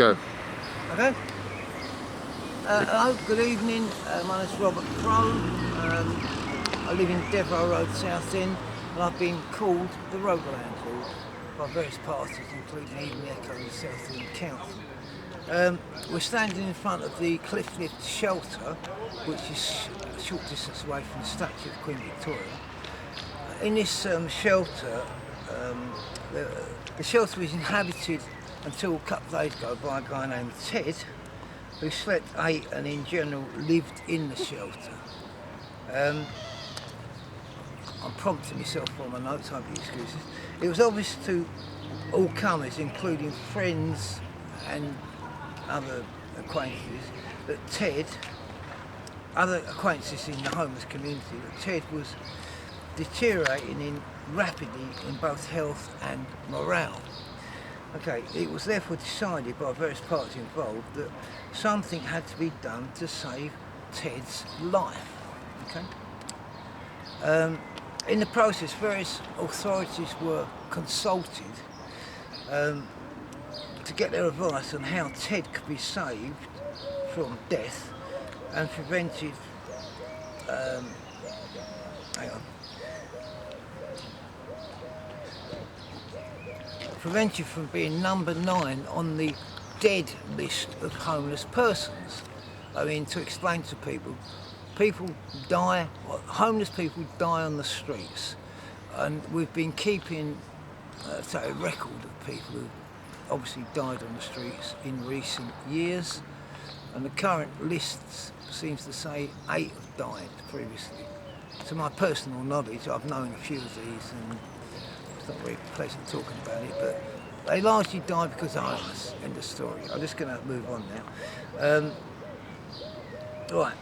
Go. Okay. Hello, good evening. My name's Robert Crowe. I live in Devereux Road, Southend, and I've been called the road landlord by various parties, including even the Echo and the Southend Council. We're standing in front of the Cliff Lift shelter, which is a short distance away from the statue of Queen Victoria. In this shelter, the shelter was inhabited until a couple of days ago by a guy named Ted, who slept, ate and in general lived in the shelter. I'm prompting myself from my notes, I hope you excuse this. It was obvious to all comers, including friends and other acquaintances, other acquaintances in the homeless community, that Ted was deteriorating rapidly in both health and morale. Okay, it was therefore decided by various parties involved that something had to be done to save Ted's life. Okay. In the process, various authorities were consulted to get their advice on how Ted could be saved from death and prevented. Prevented from being number 9 on the dead list of homeless persons. I mean, to explain to people die, homeless people die on the streets, and we've been keeping a record of people who obviously died on the streets in recent years, and the current list seems to say 8 have died previously. To my personal knowledge, I've known a few of these, and it's not very pleasant talking about it, but they largely died because of illness. End of story. I'm just going to move on now. Right.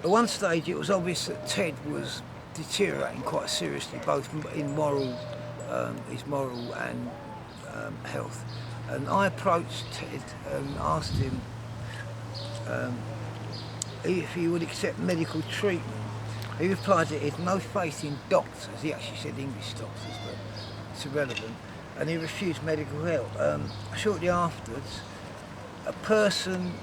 At one stage, it was obvious that Ted was deteriorating quite seriously, both in his moral and health. And I approached Ted and asked him if he would accept medical treatment. He replied that he had no faith in doctors. He actually said English doctors, but it's irrelevant. And he refused medical help. Shortly afterwards, a person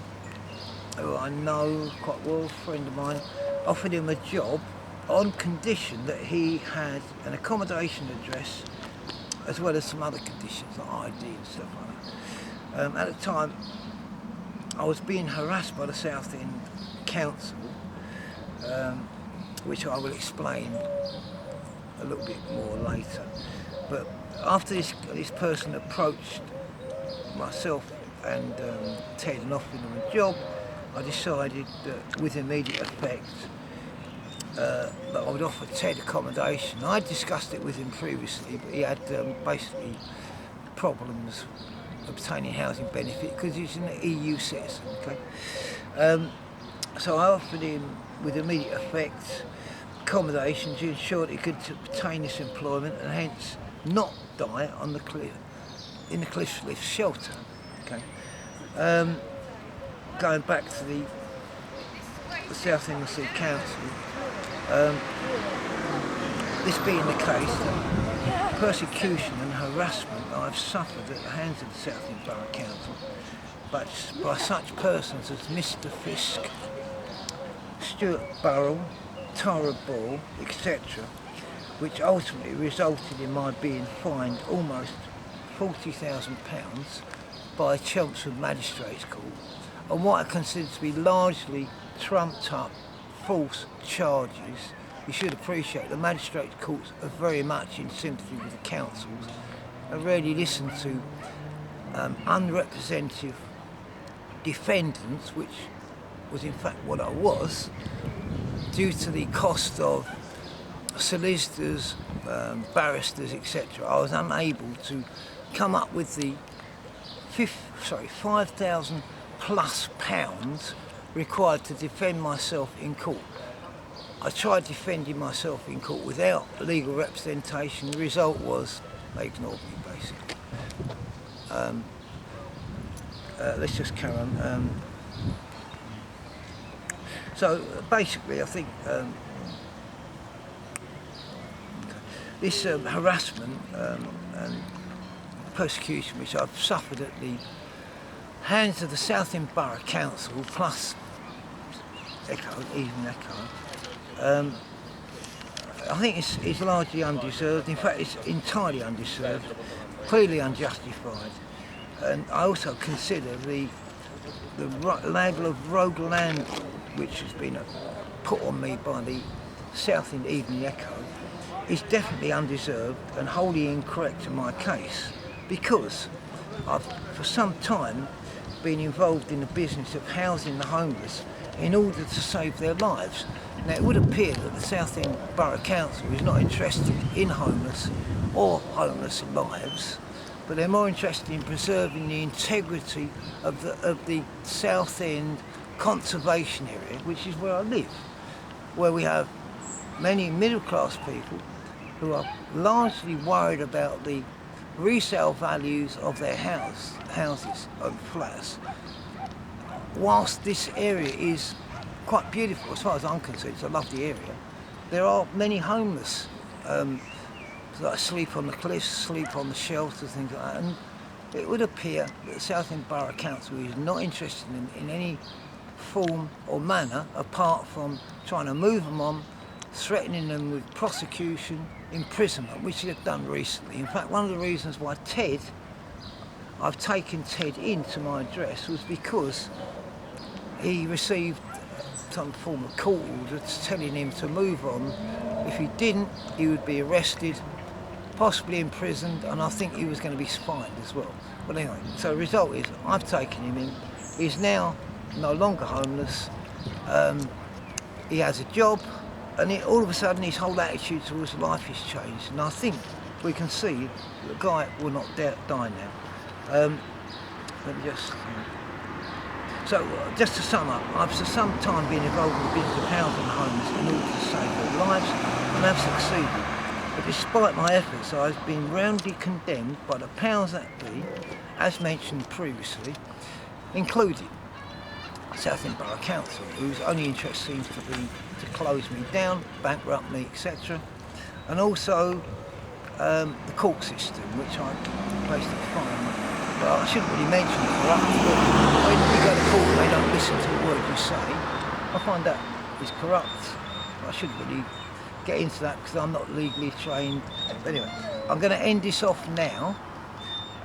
who I know quite well, a friend of mine, offered him a job on condition that he had an accommodation address, as well as some other conditions like ID and stuff like that. At the time, I was being harassed by the Southend Council, which I will explain a little bit more later. But after this person approached myself and Ted and offered him a job, I decided that with immediate effect that I would offer Ted accommodation. I discussed it with him previously, but he had basically problems obtaining housing benefit because he's an EU citizen. Okay? So I offered him with immediate effect accommodation to ensure that he could obtain this employment and hence not die on the cliff, in the Cliff Lift shelter. Okay. Going back to the Southend City Council, this being the case, persecution and harassment I've suffered at the hands of the Southend Borough Council, but by such persons as Mr Fisk, Stuart Burrell, Tara Ball, etc., which ultimately resulted in my being fined almost £40,000 by Chelmsford Magistrates Court on what I consider to be largely trumped up false charges. You should appreciate the magistrates courts are very much in sympathy with the councils and rarely listen to unrepresentative defendants, which was in fact what I was, due to the cost of solicitors, barristers, etc. I was unable to come up with the £5,000 plus required to defend myself in court. I tried defending myself in court without legal representation. The result was they ignored me, basically. Let's just carry on. So basically, I think this harassment and persecution which I've suffered at the hands of the Southend Borough Council plus even Echo, I think it's largely undeserved. In fact, it's entirely undeserved, clearly unjustified. And I also consider the label of rogue landlord, which has been put on me by the Southend Evening Echo, is definitely undeserved and wholly incorrect in my case, because I've for some time been involved in the business of housing the homeless in order to save their lives. Now, it would appear that the Southend Borough Council is not interested in homeless or homeless lives, but they're more interested in preserving the integrity of the Southend conservation area, which is where I live, where we have many middle-class people who are largely worried about the resale values of their houses and flats. Whilst this area is quite beautiful, as far as I'm concerned, it's a lovely area, there are many homeless that sleep on the cliffs, sleep on the shelters, things like that, and it would appear that the Southend Borough Council is not interested in any form or manner apart from trying to move them on, threatening them with prosecution, imprisonment, which they've done recently. In fact, one of the reasons why I've taken Ted into my address was because he received some form of court order telling him to move on. If he didn't, he would be arrested, possibly imprisoned, and I think he was going to be fined as well. But anyway, so the result is I've taken him in. He's now no longer homeless. He has a job, and all of a sudden his whole attitude towards life has changed. And I think we can see the guy will not die now. Let me just... So, just to sum up, I've for some time been involved in the business of housing the homeless in order to save their lives, and have succeeded. But despite my efforts, I've been roundly condemned by the powers that be, as mentioned previously, including Southend Borough Council, whose only interest seems to be to close me down, bankrupt me, etc. And also the court system, which I placed a fine. Well, I shouldn't really mention corrupt, but when you go to court and they don't listen to the word you say, I find that is corrupt. I shouldn't really get into that because I'm not legally trained. But anyway, I'm going to end this off now,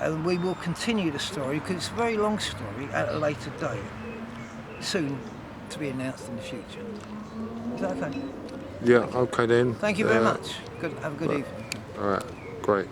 and we will continue the story because it's a very long story at a later date, soon to be announced in the future. Is that okay? Yeah, okay then. Thank you very much. Have a good evening. All right, great.